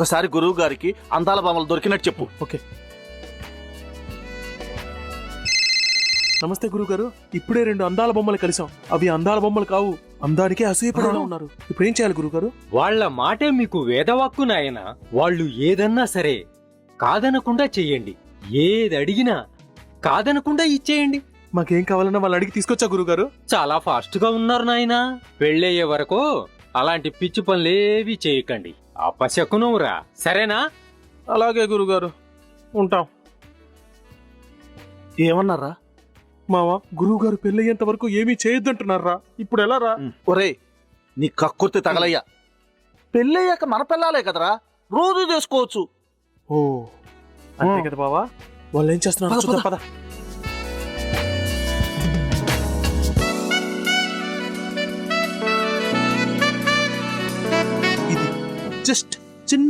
ఒక్కసారి గురువు గారికి అందాల బొమ్మలు దొరికినట్టు చెప్పు. ఓకే. నమస్తే గురుగారు. ఇప్పుడే 2 అందాల బొమ్మలు కలిసాం. అవి అందాల బొమ్మలు కావు, అందానికే అసూయపడేలా ఉన్నారు. ఇప్పుడు ఏం చేయాలి గురుగారు? వాళ్ళ మాటే మీకు వేదవాక్కు నాయన. వాళ్ళు ఏదన్నా సరే కాదనకుండా చెయ్యండి. ఏది అడిగినా కాదనకుండా ఇచ్చేయండి. మాకేం కావాలన్నా వాళ్ళు అడిగి తీసుకొచ్చా గురుగారు. చాలా ఫాస్ట్ గా ఉన్నారు నాయన. పెళ్ళయ్యే వరకు అలాంటి పిచ్చి పనులేవి చేయకండి. అపశకునవురా, సరేనా? అలాగే గురుగారు, ఉంటాం. ఏమన్నారా? మావా, గురువుగారు పెళ్ళయ్యేంత వరకు ఏమీ చేయొద్దంటున్నారా? ఇప్పుడు ఎలా రా? ఒరేయ్, నీ కక్కుర్తి తగలయ్యా. పెళ్ళయ్యాక మన పిల్లాలే కదరా, రోజు చేసుకోవచ్చు. ఓ అంతే కదా బావా. వాళ్ళు ఏం చేస్తున్నారు చూద్దాం, పద. ఇది జస్ట్ చిన్న